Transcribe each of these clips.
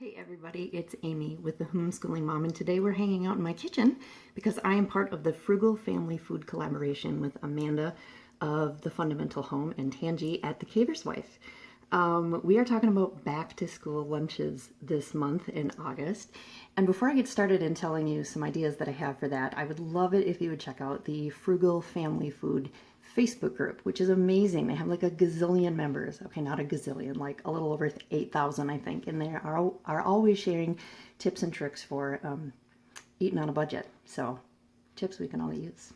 Hey everybody, it's Amy with the Hmmmschooling Mom, and today we're hanging out in my kitchen because I am part of the Frugal Family Food collaboration with Amanda of the Fundamental Home and Tangi at the Caver's Wife. We are talking about back to school lunches this month in August. And before I get started in telling you some ideas that I have for that, I would love it if you would check out the Frugal Family Food Facebook group, which is amazing. They have like a gazillion members. Okay, not a gazillion, like a little over 8,000, I think. And they are always sharing tips and tricks for eating on a budget. So tips we can all use.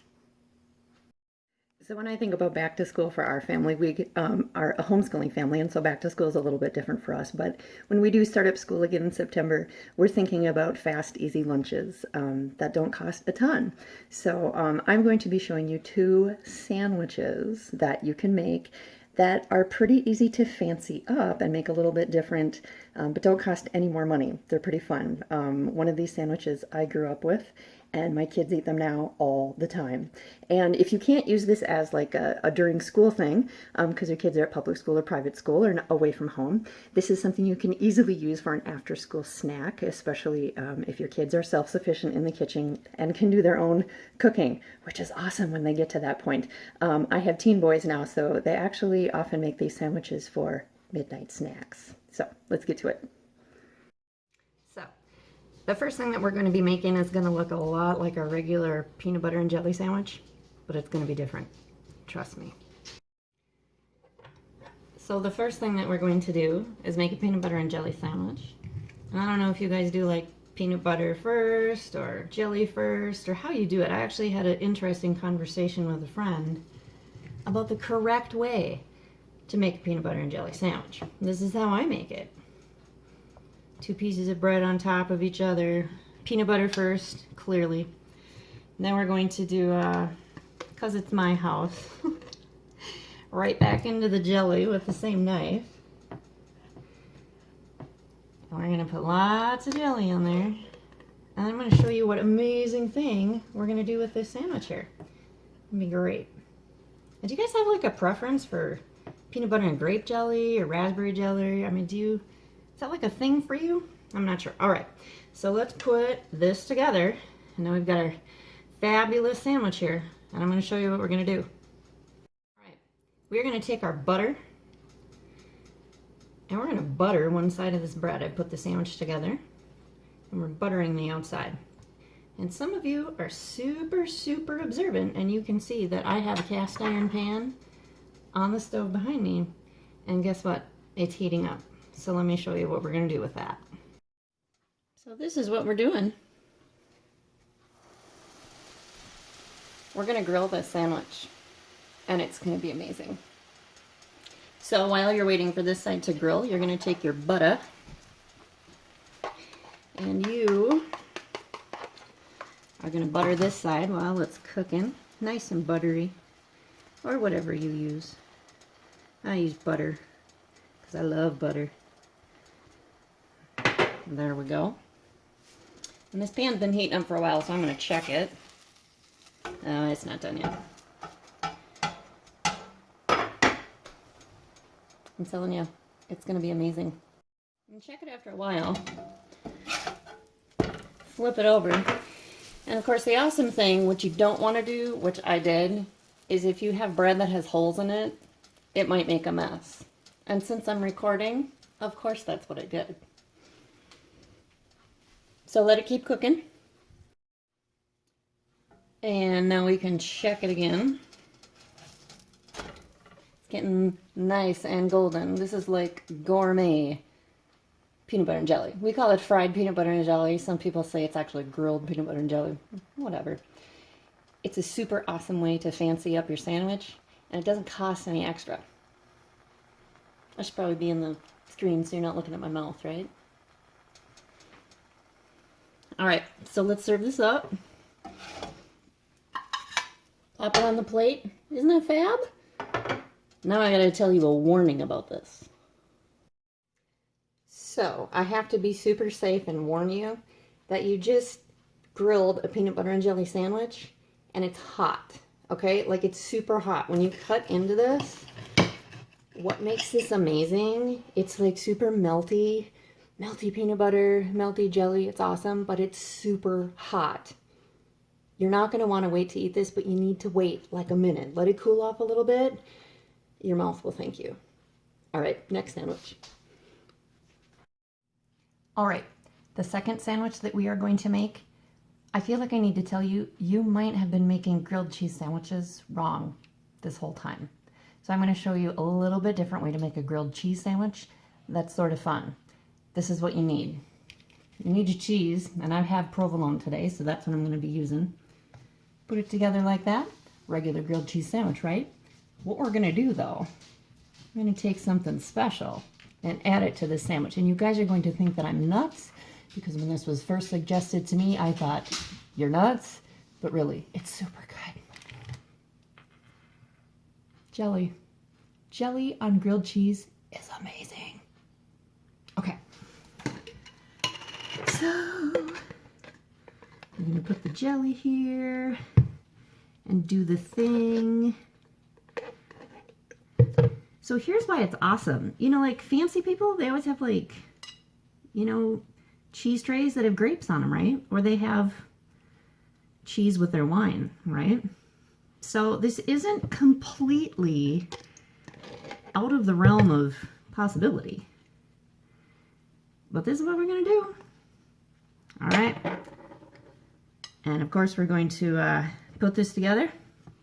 So when I think about back to school for our family, we are a homeschooling family, and so back to school is a little bit different for us. But when we do start up school again in September, we're thinking about fast, easy lunches that don't cost a ton. So I'm going to be showing you 2 sandwiches that you can make that are pretty easy to fancy up and make a little bit different, but don't cost any more money. They're pretty fun. One of these sandwiches I grew up with, and my kids eat them now all the time. And if you can't use this as like a during school thing, because your kids are at public school or private school or away from home, this is something you can easily use for an after school snack, especially if your kids are self-sufficient in the kitchen and can do their own cooking, which is awesome when they get to that point. I have teen boys now, so they actually often make these sandwiches for midnight snacks. So let's get to it. The first thing that we're going to be making is going to look a lot like a regular peanut butter and jelly sandwich, but it's going to be different. Trust me. So the first thing that we're going to do is make a peanut butter and jelly sandwich. And I don't know if you guys do like peanut butter first or jelly first or how you do it. I actually had an interesting conversation with a friend about the correct way to make a peanut butter and jelly sandwich. This is how I make it. 2 pieces of bread on top of each other. Peanut butter first, clearly. Then we're going to do, because it's my house, right back into the jelly with the same knife. And we're going to put lots of jelly on there. And I'm going to show you what amazing thing we're going to do with this sandwich here. It'll be great. And do you guys have like a preference for peanut butter and grape jelly or raspberry jelly? I mean, is that like a thing for you? I'm not sure. All right, so let's put this together. And now we've got our fabulous sandwich here. And I'm going to show you what we're going to do. All right, we're going to take our butter. And we're going to butter one side of this bread. I put the sandwich together. And we're buttering the outside. And some of you are super, super observant. And you can see that I have a cast iron pan on the stove behind me. And guess what? It's heating up. So let me show you what we're going to do with that. So this is what we're doing. We're going to grill this sandwich, and it's going to be amazing. So while you're waiting for this side to grill, you're going to take your butter, and you are going to butter this side while it's cooking, nice and buttery, or whatever you use. I use butter because I love butter. There we go. And this pan's been heating up for a while, so I'm going to check it. Oh, it's not done yet. I'm telling you, it's going to be amazing. And check it after a while. Flip it over. And of course, the awesome thing, which you don't want to do, which I did, is if you have bread that has holes in it, it might make a mess. And since I'm recording, of course that's what I did. So let it keep cooking. And now we can check it again. It's getting nice and golden. This is like gourmet peanut butter and jelly. We call it fried peanut butter and jelly. Some people say it's actually grilled peanut butter and jelly. Whatever. It's a super awesome way to fancy up your sandwich, and it doesn't cost any extra. I should probably be in the screen so you're not looking at my mouth, right? All right, so let's serve this up. Pop it on the plate. Isn't that fab? Now I gotta tell you a warning about this. So I have to be super safe and warn you that you just grilled a peanut butter and jelly sandwich and it's hot, okay? Like it's super hot. When you cut into this, what makes this amazing, it's like super melty, melty peanut butter, melty jelly. It's awesome, but it's super hot. You're not going to want to wait to eat this, but you need to wait like a minute. Let it cool off a little bit. Your mouth will thank you. All right, next sandwich. All right, the second sandwich that we are going to make, I feel like I need to tell you, you might have been making grilled cheese sandwiches wrong this whole time. So I'm going to show you a little bit different way to make a grilled cheese sandwich that's sort of fun. This is what you need. You need your cheese, and I have provolone today, so that's what I'm going to be using. Put it together like that. Regular grilled cheese sandwich, right? What we're going to do, though, I'm going to take something special and add it to this sandwich. And you guys are going to think that I'm nuts, because when this was first suggested to me, I thought, you're nuts? But really, it's super good. Jelly. Jelly on grilled cheese is amazing. Okay. So, I'm going to put the jelly here and do the thing. So here's why it's awesome. You know, like fancy people, they always have like, you know, cheese trays that have grapes on them, right? Or they have cheese with their wine, right? So this isn't completely out of the realm of possibility. But this is what we're going to do. All right. And of course, we're going to put this together.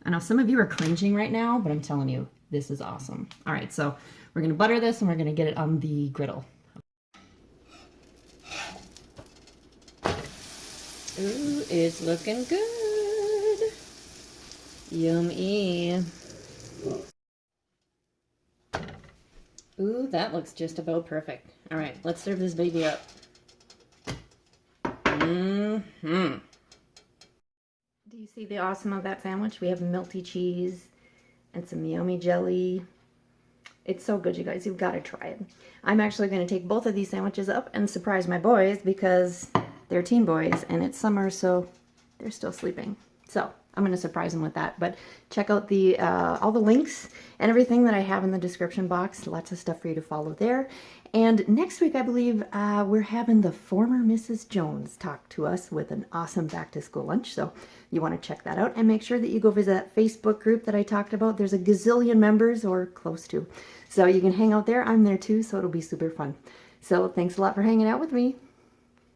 I know some of you are cringing right now, but I'm telling you, this is awesome. All right, so we're going to butter this and we're going to get it on the griddle. Ooh, it's looking good. Yummy. Ooh, that looks just about perfect. All right, let's serve this baby up. Mm-hmm. Do you see the awesome of that sandwich? We have melty cheese and some yummy jelly. It's so good, you guys. You've got to try it. I'm actually going to take both of these sandwiches up and surprise my boys because they're teen boys and it's summer, so they're still sleeping. So I'm going to surprise them with that. But check out the all the links and everything that I have in the description box. Lots of stuff for you to follow there. And next week, I believe, we're having the former Mrs. Jones talk to us with an awesome back-to-school lunch. So you want to check that out. And make sure that you go visit that Facebook group that I talked about. There's a gazillion members, or close to. So you can hang out there. I'm there too, so it'll be super fun. So thanks a lot for hanging out with me.